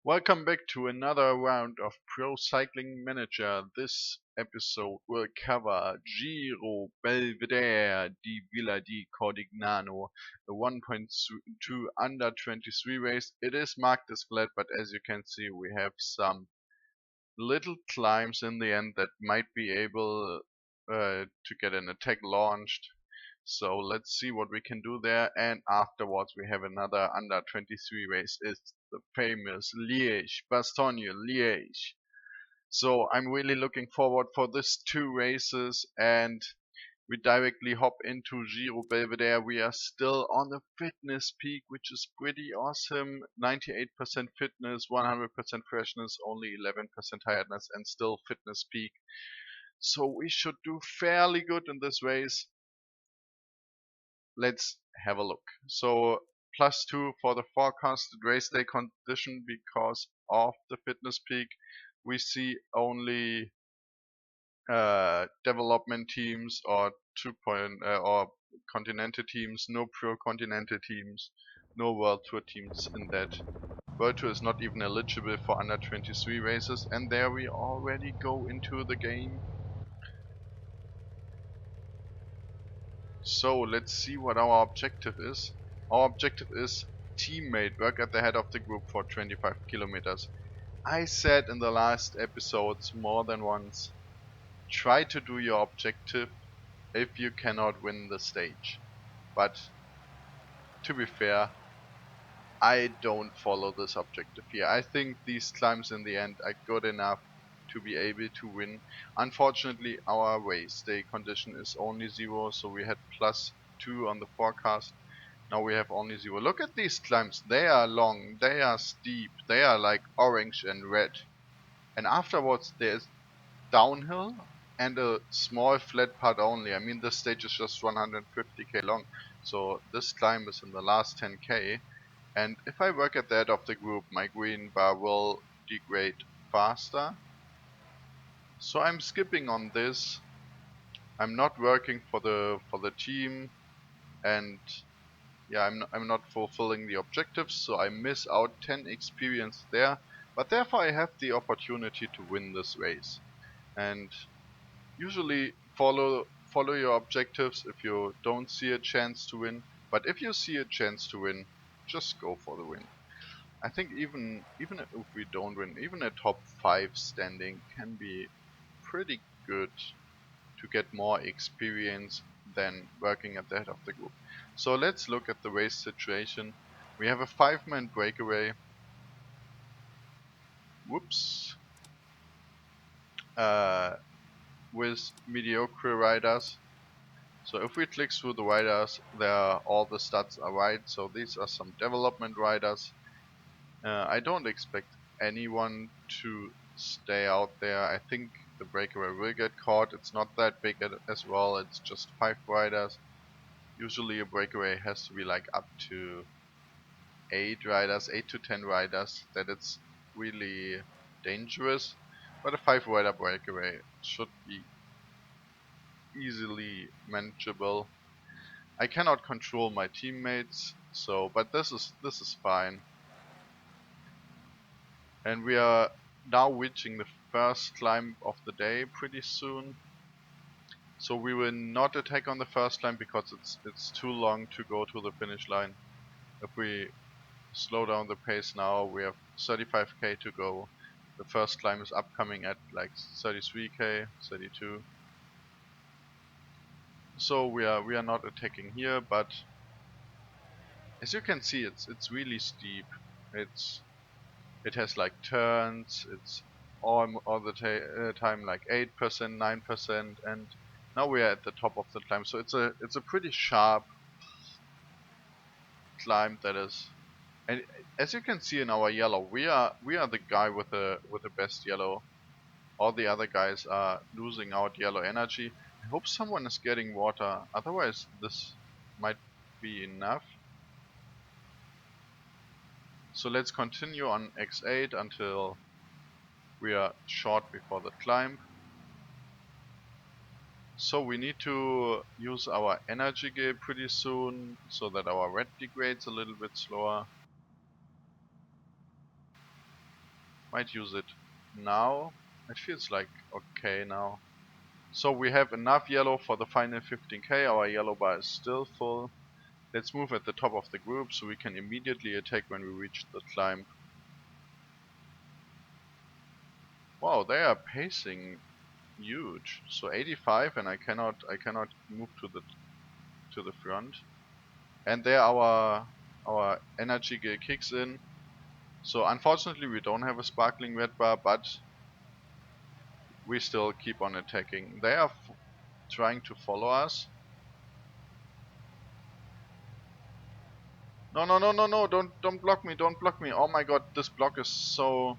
Welcome back to another round of Pro Cycling Manager. This episode will cover Giro Belvedere di Villa di Cordignano, a 1.2 under 23 race. It is marked as flat, but as you can see, we have some little climbs in the end that might be able to get an attack launched. So let's see what we can do there, and afterwards we have another under 23 race. It's the famous Liège. So I'm really looking forward for this two races, and we directly hop into Giro Belvedere. We are still on the fitness peak, which is pretty awesome. 98% fitness, 100% freshness, only 11% tiredness, and still fitness peak. So we should do fairly good in this race. Let's have a look. So +2 for the forecasted race day condition because of the fitness peak. We see only development teams or or continental teams, no pro continental teams, no world tour teams in that. World tour is not even eligible for under 23 races, and there we already go into the game. So let's see what our objective is. Our objective is teammate, work at the head of the group for 25 kilometers. I said in the last episodes more than once, try to do your objective if you cannot win the stage. But to be fair, I don't follow this objective here. I think these climbs in the end are good enough to be able to win. Unfortunately, our race day condition is only 0, so we had +2 on the forecast. Now we have only 0. Look at these climbs. They are long, they are steep, they are like orange and red. And afterwards there's downhill and a small flat part only. I mean, this stage is just 150k long. So this climb is in the last 10k. And if I work at the head of the group, my green bar will degrade faster. So I'm skipping on this. I'm not working for the team, and yeah, I'm not fulfilling the objectives, so I miss out 10 experience there. But therefore I have the opportunity to win this race. And usually follow your objectives if you don't see a chance to win. But if you see a chance to win, just go for the win. I think even if we don't win, even a top 5 standing can be pretty good to get more experience than working at the head of the group. So let's look at the race situation. We have a 5-man breakaway. Whoops. With mediocre riders. So if we click through the riders, all the stats are right. So these are some development riders. I don't expect anyone to stay out there. I think the breakaway will get caught. It's not that big as well. It's just 5 riders. Usually a breakaway has to be like up to 8 riders, 8 to 10 riders, that it's really dangerous. But a 5-rider breakaway should be easily manageable. I cannot control my teammates, but this is fine. And we are now reaching the first climb of the day pretty soon. So we will not attack on the first climb because it's too long to go to the finish line. If we slow down the pace now, we have 35k to go. The first climb is upcoming at like 33k, 32. So we are not attacking here, but as you can see, it's really steep. It has like turns. It's all the time like 8%, 9%, and now we are at the top of the climb. So it's a pretty sharp climb that is. And as you can see in our yellow, we are the guy with the best yellow. All the other guys are losing out yellow energy. I hope someone is getting water, otherwise this might be enough. So let's continue on X8 until we are short before the climb. So we need to use our energy gate pretty soon so that our red degrades a little bit slower. Might use it now. It feels like okay now. So we have enough yellow for the final 15k. Our yellow bar is still full. Let's move at the top of the group so we can immediately attack when we reach the climb. Wow, they are pacing huge. So 85, and I cannot move to the front. And there our energy gear kicks in. So unfortunately we don't have a sparkling red bar, but we still keep on attacking. They are trying to follow us. No, no, no, no, no, don't block me, don't block me. Oh my god, this block is so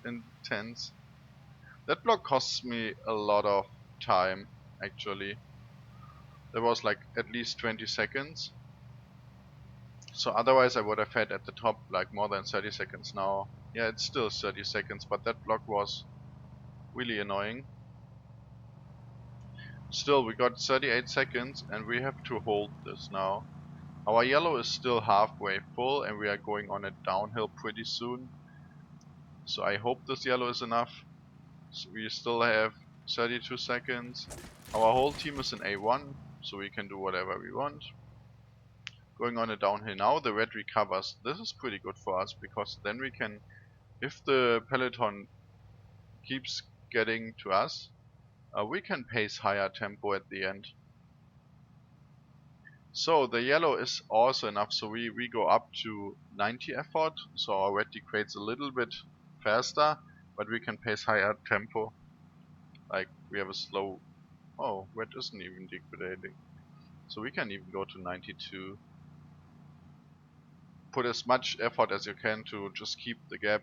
intense. That block costs me a lot of time, actually. There was like at least 20 seconds. So otherwise I would have had at the top like more than 30 seconds now. Yeah, it's still 30 seconds, but that block was really annoying. Still, we got 38 seconds and we have to hold this now. Our yellow is still halfway full and we are going on a downhill pretty soon. So I hope this yellow is enough. So we still have 32 seconds. Our whole team is in A1, so we can do whatever we want. Going on a downhill now, the red recovers. This is pretty good for us because then we can, if the peloton keeps getting to us, we can pace higher tempo at the end. So the yellow is also enough, so we go up to 90 effort, so our red degrades a little bit faster, but we can pace higher tempo. Like we have a slow, oh, red isn't even degrading. So we can even go to 92. Put as much effort as you can to just keep the gap.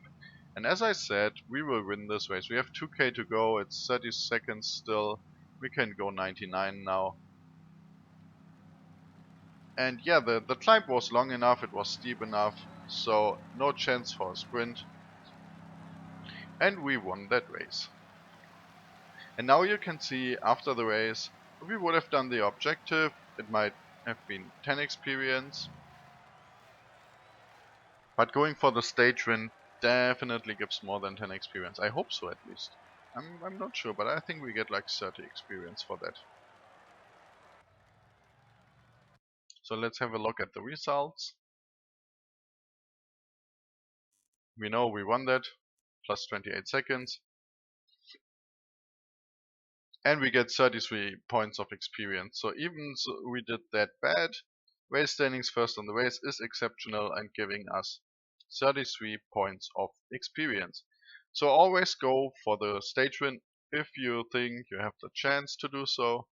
And as I said, we will win this race. We have 2k to go, it's 30 seconds still. We can go 99 now. And yeah, the climb was long enough, it was steep enough, so no chance for a sprint. And we won that race. And now you can see after the race, if we would have done the objective, it might have been 10 experience. But going for the stage win definitely gives more than 10 experience. I hope so at least. I'm not sure, but I think we get like 30 experience for that. So let's have a look at the results. We know we won that, plus 28 seconds. And we get 33 points of experience. So even so we did that bad, race standings first on the race is exceptional and giving us 33 points of experience. So always go for the stage win if you think you have the chance to do so.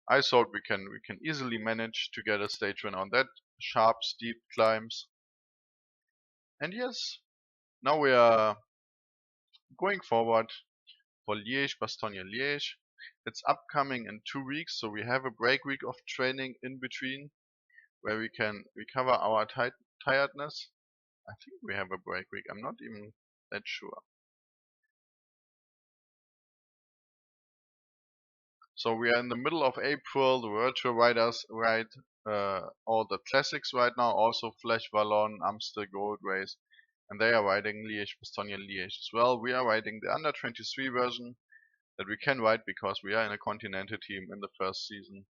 I thought we can easily manage to get a stage win on that sharp steep climbs. And yes, now we are going forward for Liège, Bastogne-Liège. It's upcoming in 2 weeks, so we have a break week of training in between where we can recover our tiredness. I think we have a break week, I'm not even that sure. So we are in the middle of April, the virtual riders ride all the classics right now, also Flash Wallon, Amstel Gold Race, and they are riding Liège, Bastogne-Liège as well. We are riding the under 23 version that we can ride because we are in a continental team in the first season.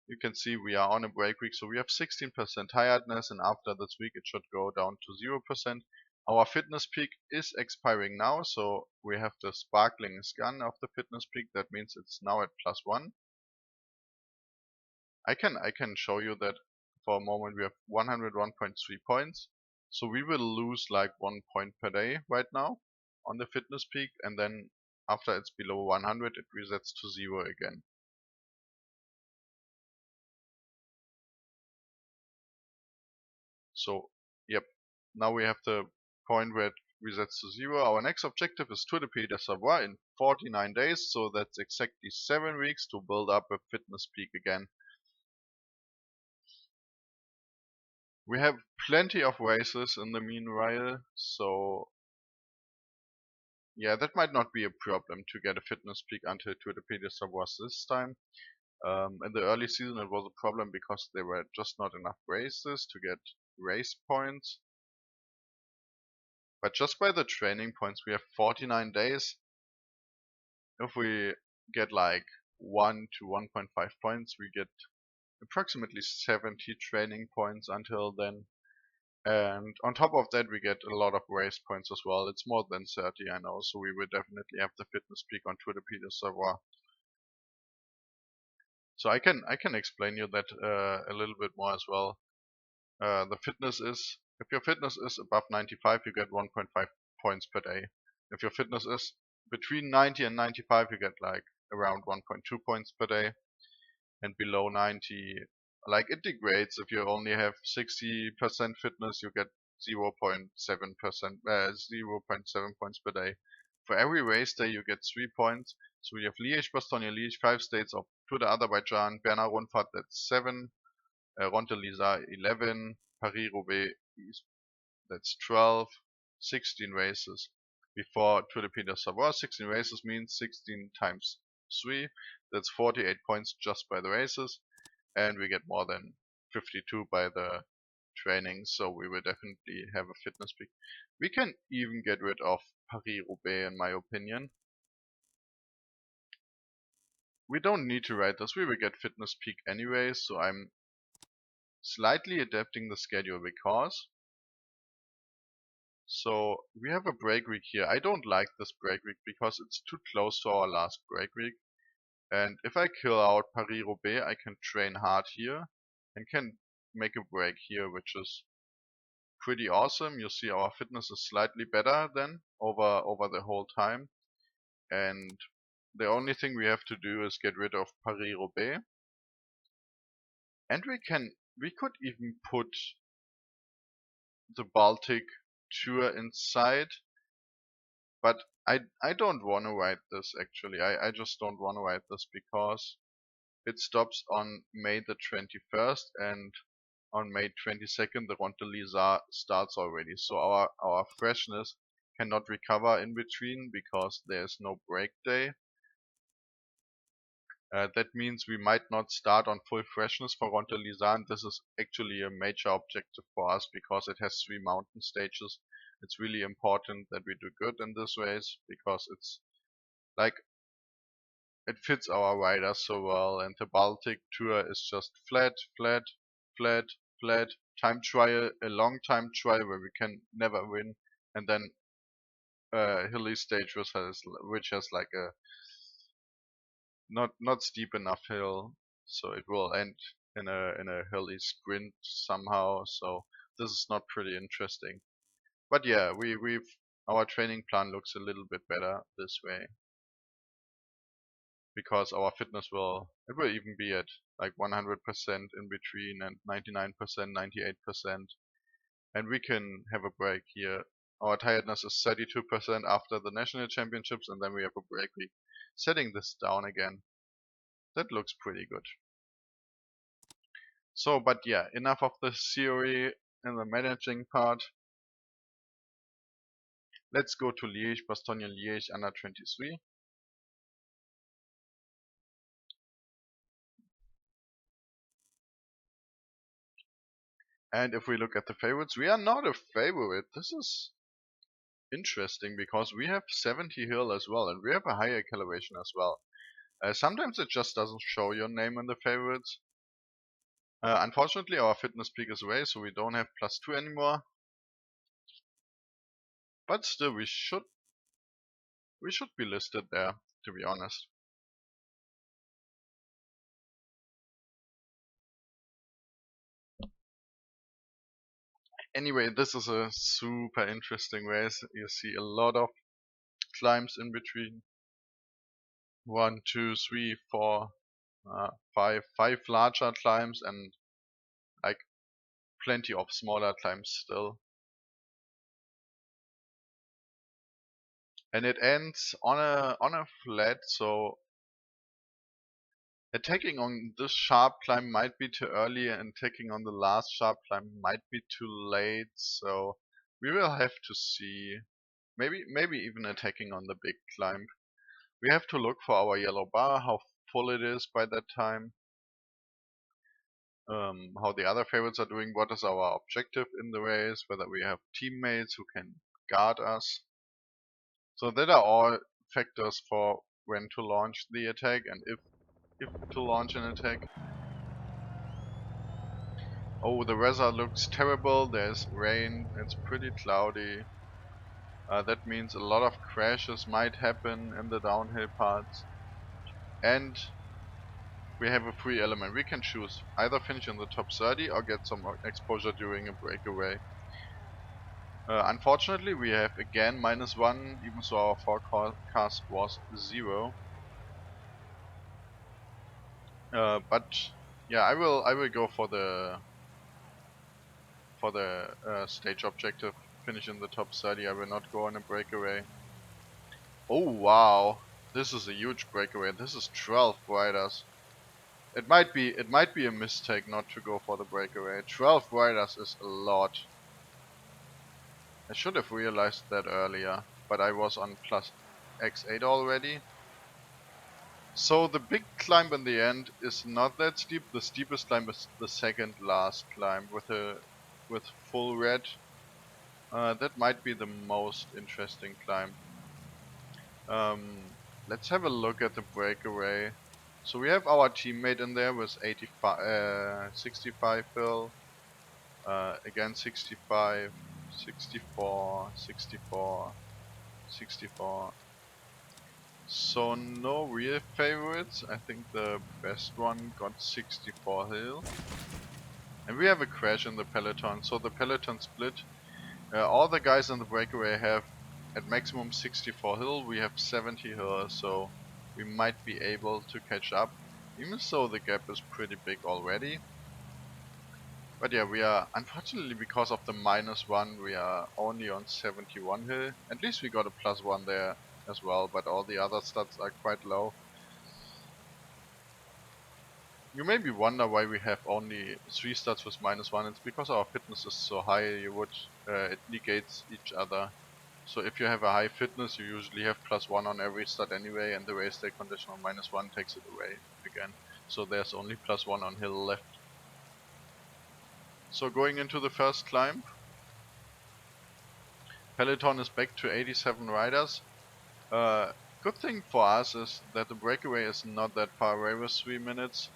You can see we are on a break week, so we have 16% tiredness, and after this week it should go down to 0%. Our fitness peak is expiring now, so we have the sparkling scan of the fitness peak. That means it's now at +1. I can show you that for a moment. We have 101.3 points, so we will lose like 1 point per day right now on the fitness peak, and then after it's below 100 it resets to 0 again. So yep, now we have the point where it resets to 0. Our next objective is Tour de Pays de Savoie in 49 days, so that's exactly 7 weeks to build up a fitness peak again. We have plenty of races in the meanwhile, so yeah, that might not be a problem to get a fitness peak until Tour de Pays de Savoie this time. In the early season it was a problem because there were just not enough races to get race points. But just by the training points, we have 49 days. If we get like 1 to 1.5 points, we get approximately 70 training points until then. And on top of that, we get a lot of race points as well. It's more than 30, I know, so we will definitely have the fitness peak on Tour de Pied Savoie. So I can explain you that a little bit more as well. The fitness is, if your fitness is above 95, you get 1.5 points per day. If your fitness is between 90 and 95, you get like around 1.2 points per day. And below 90, like it degrades. If you only have 60% fitness, you get 0.7%, 0.7 points per day. For every race day, you get 3 points. So we have Liège, Bastogne, Liège, 5 states of Tour de Azerbaijan, Bernard Rundfahrt, that's 7, Ronte-Lisa 11, Paris-Roubaix, that's 12, 16 races. Before Tour de Pied Savoie, 16 races means 16 times 3, that's 48 points just by the races, and we get more than 52 by the training, so we will definitely have a fitness peak. We can even get rid of Paris-Roubaix in my opinion. We don't need to write this, we will get fitness peak anyway, so I'm slightly adapting the schedule because so we have a break week here. I don't like this break week because it's too close to our last break week. And if I kill out Paris-Roubaix, I can train hard here and can make a break here, which is pretty awesome. You see our fitness is slightly better than over the whole time. And the only thing we have to do is get rid of Paris-Roubaix. And we could even put the Baltic tour inside, but I don't want to write this actually. I just don't want to write this because it stops on May the 21st, and on May 22nd the Ronte-Lisa starts already. So our freshness cannot recover in between because there's no break day. That means we might not start on full freshness for Ronte-Lisa, and this is actually a major objective for us because it has 3 mountain stages. It's really important that we do good in this race because it's like it fits our riders so well, and the Baltic tour is just flat, flat, flat, flat, time trial, a long time trial where we can never win, and then a hilly stage which has like a not steep enough hill, so it will end in a hilly sprint somehow. So this is not pretty interesting. But yeah, we've our training plan looks a little bit better this way because our fitness will even be at like 100% in between and 99%, 98%, and we can have a break here. Our tiredness is 32% after the national championships, and then we have a break week. Setting this down again. That looks pretty good. So, but yeah, enough of the theory and the managing part. Let's go to Liège, Bastogne Liège under 23. And if we look at the favorites, we are not a favorite. This is interesting because we have 70 hill as well, and we have a higher elevation as well. Sometimes it just doesn't show your name in the favorites. Unfortunately, our fitness peak is away, so we don't have +2 anymore. But still, we should be listed there, to be honest. Anyway, this is a super interesting race. You see a lot of climbs in between. 1, 2, 3, 4, 5 larger climbs and like plenty of smaller climbs still. And it ends on a flat, so attacking on this sharp climb might be too early, and attacking on the last sharp climb might be too late. So we will have to see. Maybe even attacking on the big climb. We have to look for our yellow bar, how full it is by that time. How the other favorites are doing, what is our objective in the race, whether we have teammates who can guard us. So that are all factors for when to launch the attack and if to launch an attack. Oh, the weather looks terrible. There's rain. It's pretty cloudy. That means a lot of crashes might happen in the downhill parts. And we have a free element. We can choose either finish in the top 30 or get some exposure during a breakaway. Unfortunately, we have again -1, even though our forecast was 0. But yeah, I will go for the stage objective, finish in the top 30. I will not go on a breakaway. Oh wow, this is a huge breakaway. This is 12 riders. It might be a mistake not to go for the breakaway. 12 riders is a lot. I should have realized that earlier, but I was on plus X8 already. So the big climb in the end is not that steep. The steepest climb is the second last climb with full red. That might be the most interesting climb. Let's have a look at the breakaway. So we have our teammate in there with 65 fill. Again 65, 64, 64, 64. So no real favorites. I think the best one got 64 hill. And we have a crash in the peloton. So the peloton split. All the guys in the breakaway have at maximum 64 hill. We have 70 hill, so we might be able to catch up. Even so, the gap is pretty big already. But yeah, we are, unfortunately, because of the -1, we are only on 71 hill. At least we got a +1 there as well, but all the other stats are quite low. You maybe wonder why we have only 3 stats with -1. It's because our fitness is so high, it negates each other. So if you have a high fitness, you usually have +1 on every stat anyway, and the race day condition on -1 takes it away again. So there's only +1 on hill left. So going into the first climb, peloton is back to 87 riders. Good thing for us is that the breakaway is not that far away with 3 minutes.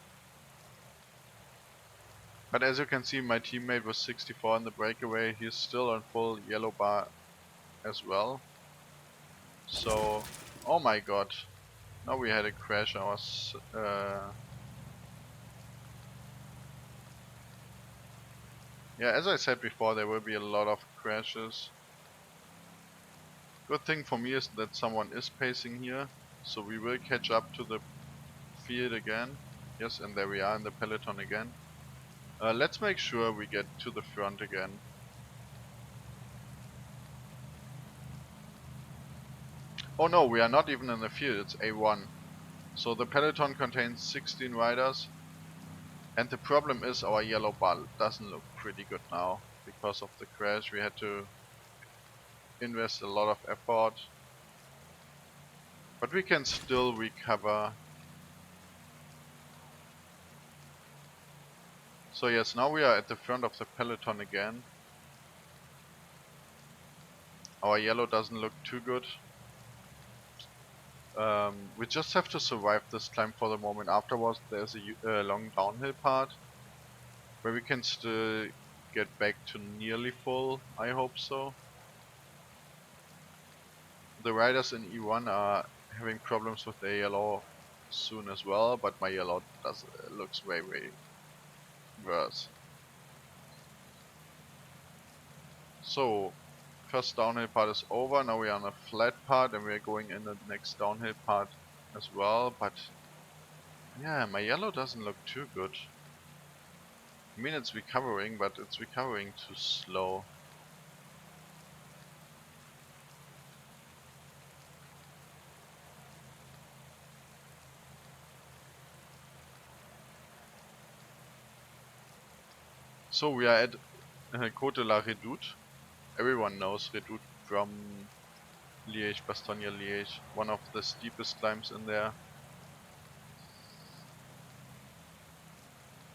But as you can see, my teammate was 64 in the breakaway. He's still on full yellow bar as well. So, oh my god. Now we had a crash. Yeah, as I said before, there will be a lot of crashes. Good thing for me is that someone is pacing here. So we will catch up to the field again. Yes, and there we are in the peloton again. Let's make sure we get to the front again. Oh no, we are not even in the field, it's A1. So the peloton contains 16 riders. And the problem is our yellow bar doesn't look pretty good now. Because of the crash we had to invest a lot of effort. But we can still recover. So yes, now we are at the front of the peloton again. Our yellow doesn't look too good. We just have to survive this climb for the moment. Afterwards there's a long downhill part where we can still get back to nearly full, I hope so. The riders in E1 are having problems with their yellow soon as well, but my yellow looks way worse. So first downhill part is over. Now we are on a flat part and we are going in the next downhill part as well. But yeah, my yellow doesn't look too good. I mean, it's recovering, but it's recovering too slow. So we are at Côte de la Redoute. Everyone knows Redoute from Liège-Bastogne-Liège, one of the steepest climbs in there.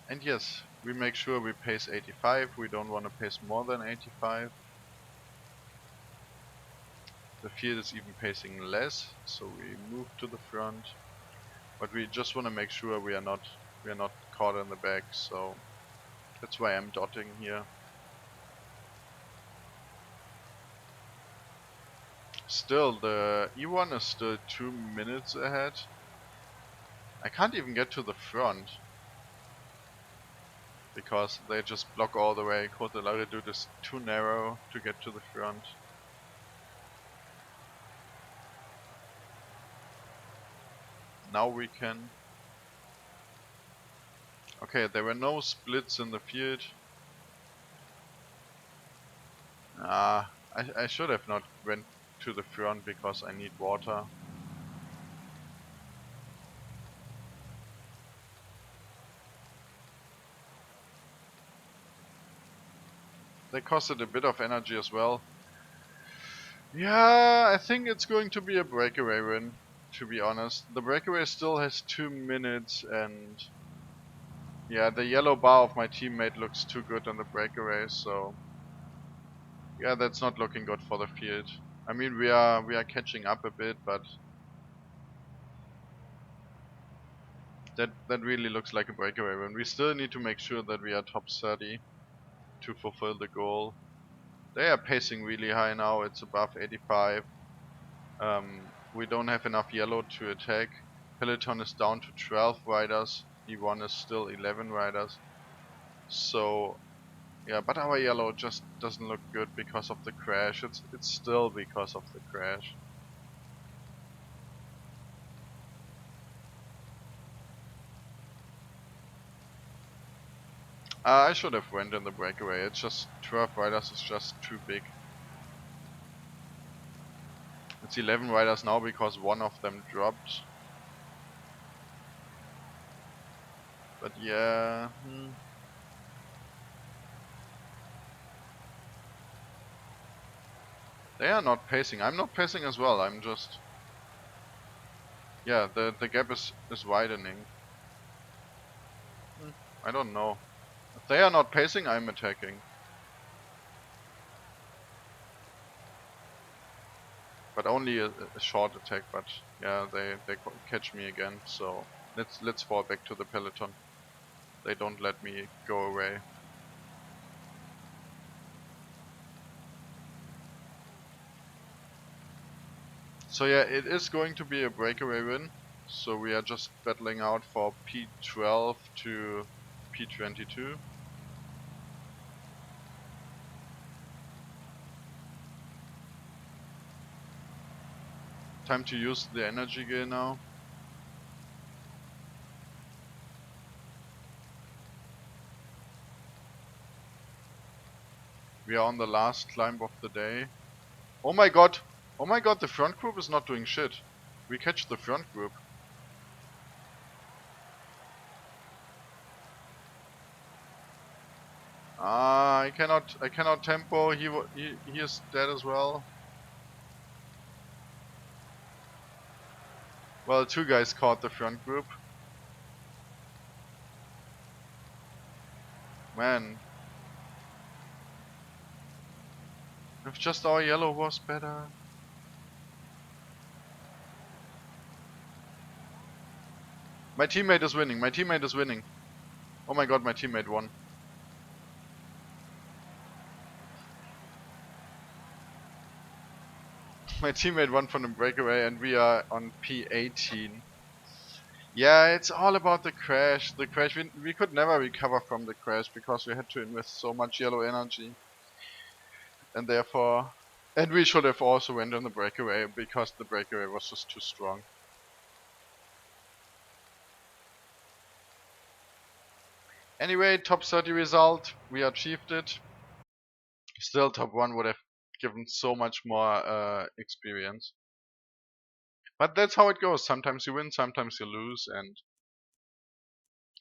And yes, we make sure we pace 85, we don't want to pace more than 85. The field is even pacing less, so we move to the front. But we just want to make sure we are not caught in the back, so that's why I'm dotting here. Still, the E1 is still 2 minutes ahead. I can't even get to the front because they just block all the way. Côte de la Redoute is too narrow to get to the front. Now we can. Okay, there were no splits in the field. I should have not went to the front because I need water. They costed a bit of energy as well. Yeah, I think it's going to be a breakaway win, to be honest. The breakaway still has 2 minutes and yeah, the yellow bar of my teammate looks too good on the breakaway, so yeah, that's not looking good for the field. I mean, we are catching up a bit, but that really looks like a breakaway win. We still need to make sure that we are top 30 to fulfill the goal. They are pacing really high now. It's above 85. We don't have enough yellow to attack. Peloton is down to 12 riders. E1 is still 11 riders. So yeah, but our yellow just doesn't look good because of the crash. It's still because of the crash. I should have went in the breakaway. It's just 12 riders is just too big. It's 11 riders now because one of them dropped. But yeah, they are not pacing. I'm not pacing as well. I'm just, yeah, the gap is widening. I don't know. If they are not pacing, I'm attacking. But only a short attack. But yeah, they catch me again. So let's fall back to the peloton. They don't let me go away. So yeah, it is going to be a breakaway win. So we are just battling out for P12 to P22. Time to use the energy gear now. We are on the last climb of the day. Oh my god! Oh my god, the front group is not doing shit. We catch the front group. Ah, I cannot tempo. He is dead as well. Well, two guys caught the front group. Man, if just our yellow was better. My teammate is winning. My teammate is winning. Oh my god, my teammate won. My teammate won from the breakaway and we are on P18. Yeah, it's all about the crash. The crash, we could never recover from the crash because we had to invest so much yellow energy. And therefore... And we should have also went on the breakaway because the breakaway was just too strong. Anyway, top 30 result. We achieved it. Still top 1 would have given so much more experience. But that's how it goes. Sometimes you win, sometimes you lose. And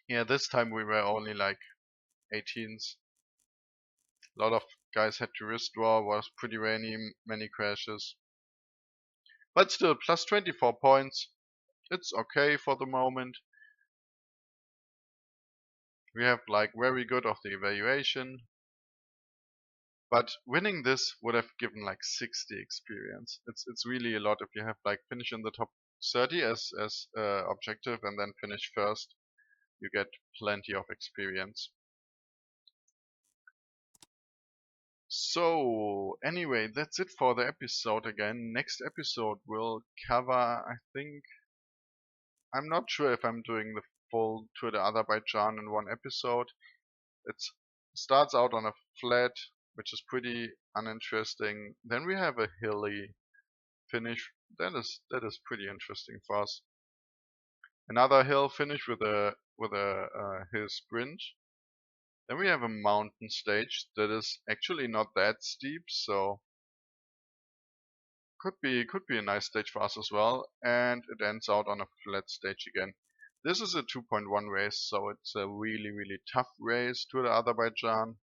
yeah, this time we were only like 18s. A lot of guys had to risk draw, was pretty rainy, many crashes. But still, plus 24 points. It's okay for the moment. We have like very good of the evaluation. But winning this would have given like 60 experience. It's really a lot if you have like finish in the top 30 as objective and then finish first. You get plenty of experience. So anyway, that's it for the episode again. Next episode will cover, I think, I'm not sure if I'm doing the full Tour de Azerbaijan in one episode. It starts out on a flat, which is pretty uninteresting. Then we have a hilly finish. That is pretty interesting for us. Another hill finish with a hill sprint. Then we have a mountain stage that is actually not that steep, so could be a nice stage for us as well. And it ends out on a flat stage again. This is a 2.1 race, so it's a really tough race to the Azerbaijan.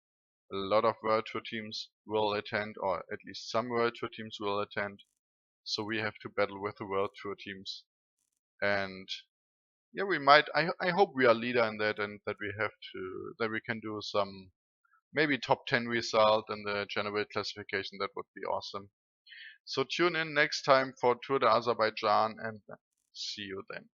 A lot of World Tour teams will attend, or at least some World Tour teams will attend. So we have to battle with the World Tour teams. And yeah, we might. I hope we are leader in that, and that we can do some maybe top 10 result in the general classification. That would be awesome. So tune in next time for Tour de Azerbaijan, and see you then.